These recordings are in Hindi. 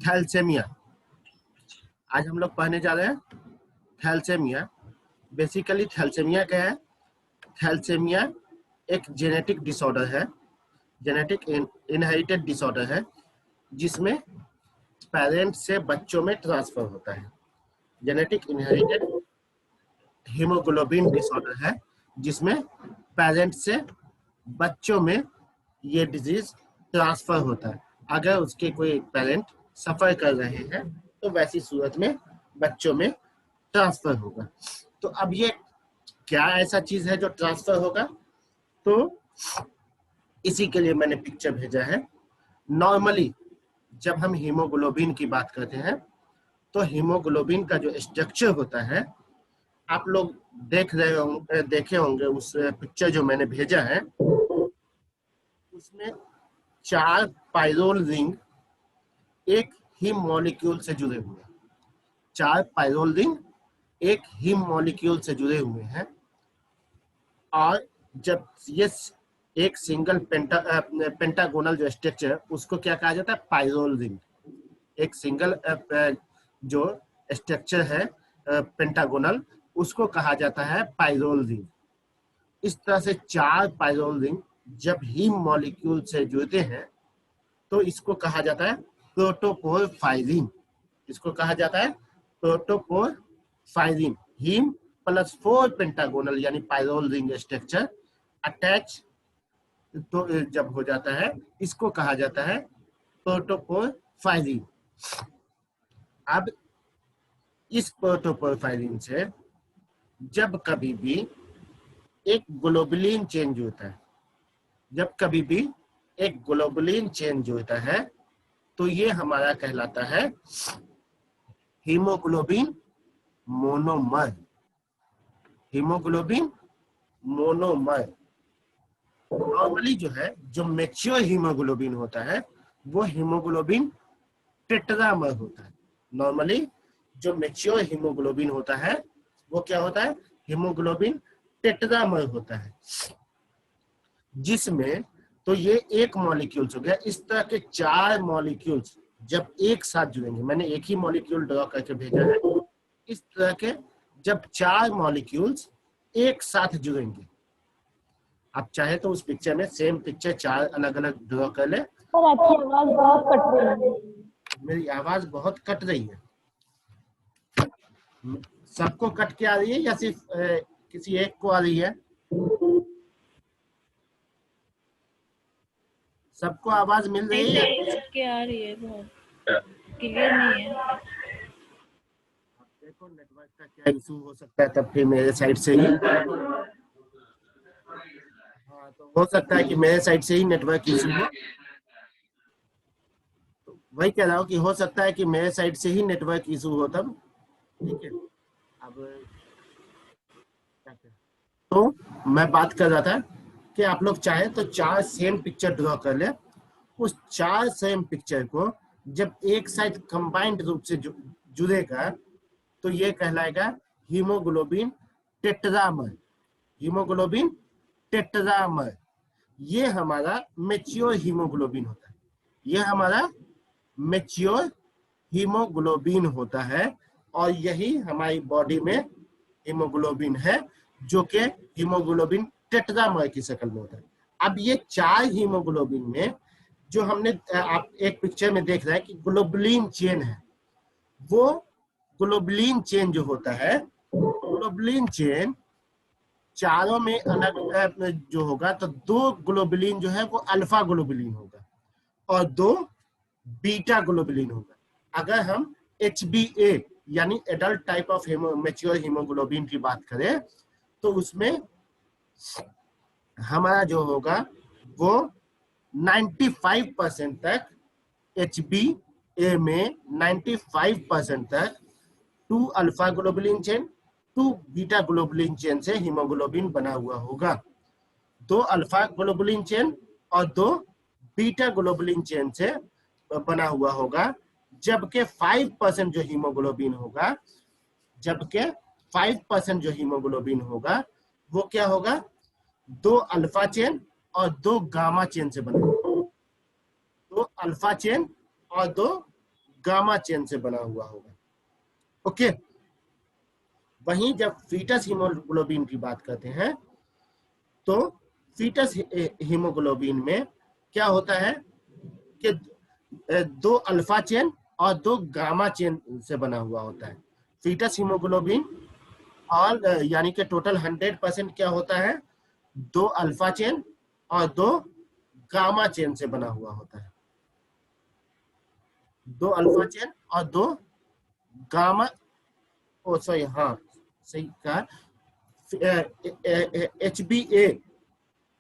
थैलेसेमिया। आज हम लोग पढ़ने जा रहे हैं थैलेसेमिया। बेसिकली थैलेसेमिया क्या है? थैलेसेमिया एक जेनेटिक डिसऑर्डर है, जेनेटिक इनहेरिटेड डिसऑर्डर है, जिसमें पेरेंट से बच्चों में ट्रांसफर होता है। जेनेटिक इनहेरिटेड हीमोग्लोबिन डिसऑर्डर है, जिसमें पेरेंट से बच्चों में ये डिजीज ट्रांसफर होता है। अगर उसके कोई पेरेंट सफर कर रहे हैं तो वैसी सूरत में बच्चों में ट्रांसफर होगा। तो अब ये क्या ऐसा चीज है जो ट्रांसफर होगा? तो इसी के लिए मैंने पिक्चर भेजा है। नॉर्मली जब हम हीमोग्लोबिन की बात करते हैं तो हीमोग्लोबिन का जो स्ट्रक्चर होता है, आप लोग देखे होंगे उस पिक्चर जो मैंने भेजा है, उसमें 4 पायरोल रिंग एक हीम मॉलिक्यूल से जुड़े हुए हैं। 4 पायरोल रिंग एक हीम मॉलिक्यूल से जुड़े हुए हैं, और जब ये एक सिंगल पेंटागोनल जो स्ट्रक्चर, उसको क्या कहा जाता है? Pyrrole ring. एक सिंगल जो स्ट्रक्चर है पेंटागोनल, उसको कहा जाता है पायरोल रिंग। इस तरह से 4 पायरोल रिंग जब हीम मॉलिक्यूल से जुड़ते हैं तो इसको कहा जाता है प्रोटोपोरफायरिन। इसको कहा जाता है प्रोटोपोरफायरिन। हीम प्लस 4 पेंटागोनल यानी पायरोल रिंग स्ट्रक्चर अटैच तो जब हो जाता है, इसको कहा जाता है प्रोटोपोरफायरिन। अब इस प्रोटोपोरफायरिन से जब कभी भी एक ग्लोबुलिन चेंज होता है, जब कभी भी एक ग्लोबुलिन चेंज होता है, तो ये हमारा कहलाता है haemoglobin monomer. Haemoglobin monomer. Normally जो है, जो मैच्योर हीमोग्लोबिन होता है वो हीमोग्लोबिन टेट्रामर होता है। नॉर्मली जो मैच्योर हीमोग्लोबिन होता है वो क्या होता है? हीमोग्लोबिन टेट्रामर होता है, जिसमें तो ये एक मॉलिक्यूल्स हो गया। इस तरह के 4 मॉलिक्यूल्स जब एक साथ जुड़ेंगे, मैंने एक ही मॉलिक्यूल ड्रॉ करके भेजा है, इस तरह के जब 4 मॉलिक्यूल्स एक साथ जुड़ेंगे, आप चाहे तो उस पिक्चर में सेम पिक्चर 4 अलग अलग ड्रॉ कर ले। पर आपकी आवाज बहुत कट रही है। मेरी आवाज बहुत कट रही है। सबको कट के आ रही है या सिर्फ किसी एक को आ रही है? सबको आवाज मिल रही है? सबके आ रही है, बहुत क्लियर नहीं है। देखो नेटवर्क का क्या इशू हो सकता है, तब फिर मेरे साइड से ही। हाँ, तो हो सकता है कि मेरे साइड से ही नेटवर्क इशू हो। तो वही कह रहा हूँ कि हो सकता है कि मेरे साइड से ही नेटवर्क इशू हो तब। ठीक है, अब तो मैं बात कर रहा था कि आप लोग चाहे तो 4 सेम पिक्चर ड्रॉ कर ले। उस 4 सेम पिक्चर को जब एक साथ कंबाइंड रूप से जुड़ेगा तो ये कहलाएगा हीमोग्लोबिन टेट्रामर। हीमोग्लोबिन टेट्रामर ये हमारा मैच्योर हीमोग्लोबिन होता है। ये हमारा मैच्योर हीमोग्लोबिन होता है, और यही हमारी बॉडी में हीमोग्लोबिन है, जो कि हीमोग्लोबिन टेट्रामर की शक्ल में होता है। अब ये 4 हीमोग्लोबिन में जो हमने आप एक पिक्चर में देख रहे हैं कि ग्लोबुलिन चेन है, वो ग्लोबुलिन चेन जो होता है, ग्लोबुलिन चेन चारों में अलग जो होगा, तो 2 ग्लोबुलिन जो है वो अल्फा ग्लोबुलिन होगा और 2 बीटा ग्लोबुलिन होगा। अगर हम HbA यानी adult type of mature haemoglobin की बात करें तो उसमें हमारा जो होगा वो 95% तक, HbA में 95% तक 2 alpha globulin chain 2 beta globulin chain से हीमोग्लोबिन बना हुआ होगा। 2 अल्फा ग्लोबुलिन चेन और 2 बीटा ग्लोबुलिन चेन से बना हुआ होगा। जबकि 5% जो हीमोग्लोबिन होगा, जबकि 5% जो हीमोग्लोबिन होगा वो क्या होगा? 2 अल्फा चेन और 2 गामा चेन से बना होगा। 2 अल्फा चेन और 2 गामा चेन से बना हुआ होगा। ओके, वहीं जब फीटस हीमोग्लोबिन की बात करते हैं तो फीटस हीमोग्लोबिन में क्या होता है कि 2 अल्फा चेन और 2 गामा चेन से बना हुआ होता है। फीटस हीमोग्लोबिन और यानी कि टोटल 100% क्या होता है, 2 अल्फा चेन और 2 गामा चेन से बना हुआ होता है। 2 अल्फा चेन और 2 गामा, ओ सॉरी, हाँ सही कहा,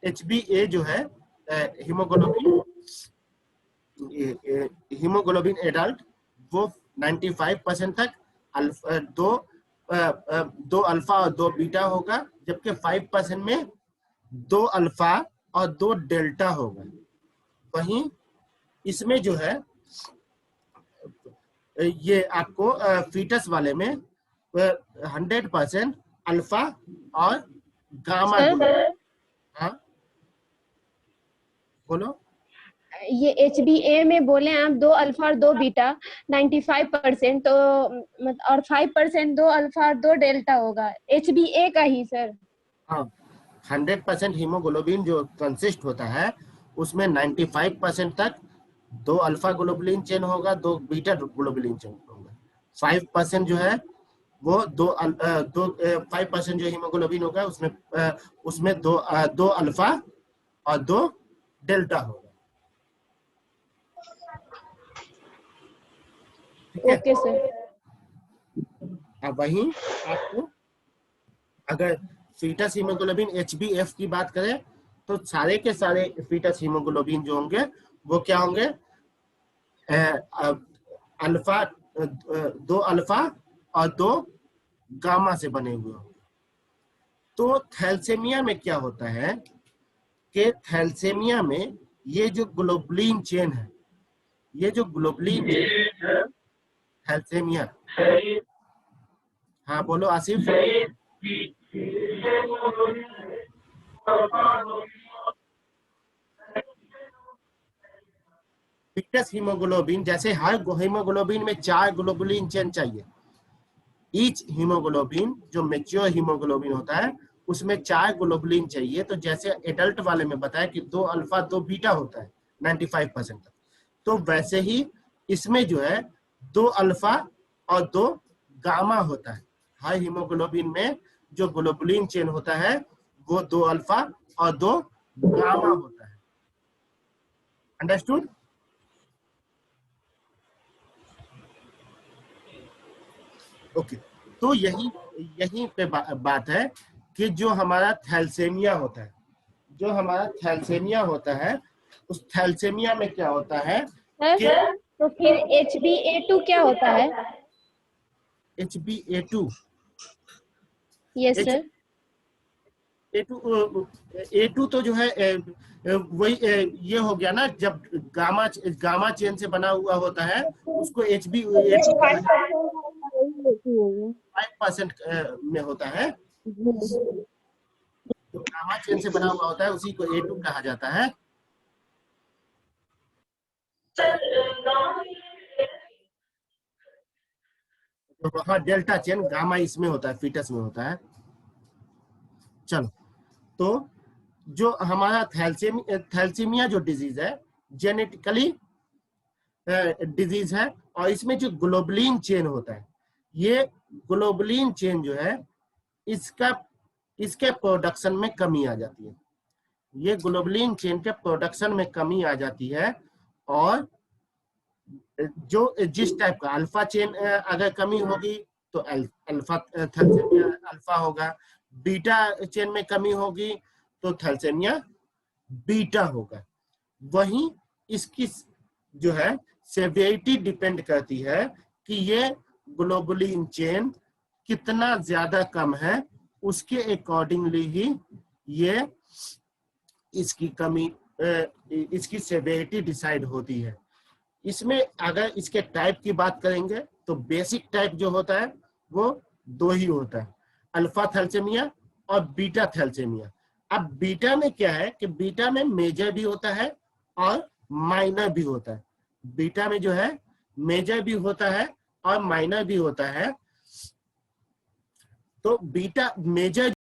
एचबीए जो है हीमोग्लोबिन हीमोग्लोबिन एडल्ट, वो 95% तक दो अल्फा और 2 बीटा होगा, जबकि 5% में 2 अल्फा और 2 डेल्टा होगा। वहीं इसमें जो है ये आपको फीटस वाले में 100% अल्फा और गामा। हाँ बोलो। ये HbA में बोले आप 2 अल्फा और 2 बीटा 95%, तो और 5% 2 अल्फा और 2 डेल्टा होगा HbA का ही सर। हाँ, 100% हीमोग्लोबिन जो कंसिस्ट होता है उसमें 95% तक 2 अल्फा ग्लोबुलिन चेन होगा, 2 बीटा ग्लोबुलिन चेन होगा। 5% जो है वो 5% जो हीमोग्लोबिन होगा उसमें 2 अल्फा और 2 डेल्टा होगा। Okay sir. अब वहीं आपको अगर फीटस हीमोग्लोबिन HbF की बात करें तो सारे के सारे फीटस हीमोग्लोबिन जो होंगे वो क्या होंगे, अल्फा 2 अल्फा और 2 गामा से बने हुए होंगे। तो थैलेसीमिया में क्या होता है कि थैलेसीमिया में ये जो ग्लोबुलिन चेन है, ये जो ग्लोबुलिन थैलेसीमिया, हाँ बोलो आसिफ। फीटस हीमोग्लोबिन, जैसे हर हीमोग्लोबिन में 4 ग्लोबुलिन चेन चाहिए। ईच हीमोग्लोबिन जो मैच्योर हीमोग्लोबिन होता है उसमें 4 ग्लोबुलिन चाहिए। तो जैसे एडल्ट वाले में बताया कि 2 अल्फा 2 बीटा होता है 95% तक, तो वैसे ही इसमें जो है 2 अल्फा और 2 गामा होता है। हर हीमोग्लोबिन में जो ग्लोबुलिन चेन होता है वो 2 अल्फा और 2 गामा होता है। अंडरस्टूड? ओके, तो यही पे बात है कि जो हमारा थैलेसीमिया होता है, जो हमारा थैलेसीमिया होता है, उस थैलेसीमिया में क्या होता है कि तो फिर HbA2 क्या होता है? HbA2 yes sir. A2 तो जो है वही ये हो गया ना, जब गामा चेन से बना हुआ होता है उसको HbA2 5% में होता है। जो गामा चेन से बना हुआ होता है उसी को A2 कहा जाता है। तो वहाँ डेल्टा चेन गामा इसमें होता है, फीटस में होता है। चलो, तो जो हमारा थैलेसीमिया जो डिजीज है जेनेटिकली डिजीज है, और इसमें जो ग्लोबुलिन चेन होता है, ये ग्लोबुलिन चेन जो है इसके प्रोडक्शन में कमी आ जाती है। ये ग्लोबुलिन चेन के प्रोडक्शन में कमी आ जाती है, और जो जिस टाइप का अल्फा चेन अगर कमी होगी तो अल्फा थैलेसीमिया अल्फा होगा, बीटा चेन में कमी होगी तो थैलेसीमिया बीटा होगा। वहीं इसकी जो है सेवेरिटी डिपेंड करती है कि ये ग्लोबुलिन चेन कितना ज्यादा कम है, उसके अकॉर्डिंगली ही ये इसकी कमी इसकी सेवेरिटी डिसाइड होती है। इसमें अगर इसके टाइप की बात करेंगे तो बेसिक टाइप जो होता है वो 2 ही होता है, अल्फा थैलेसीमिया और बीटा थैलेसीमिया। अब बीटा में क्या है कि बीटा में मेजर भी होता है और माइनर भी होता है। बीटा में जो है मेजर भी होता है और माइनर भी होता है। तो बीटा मेजर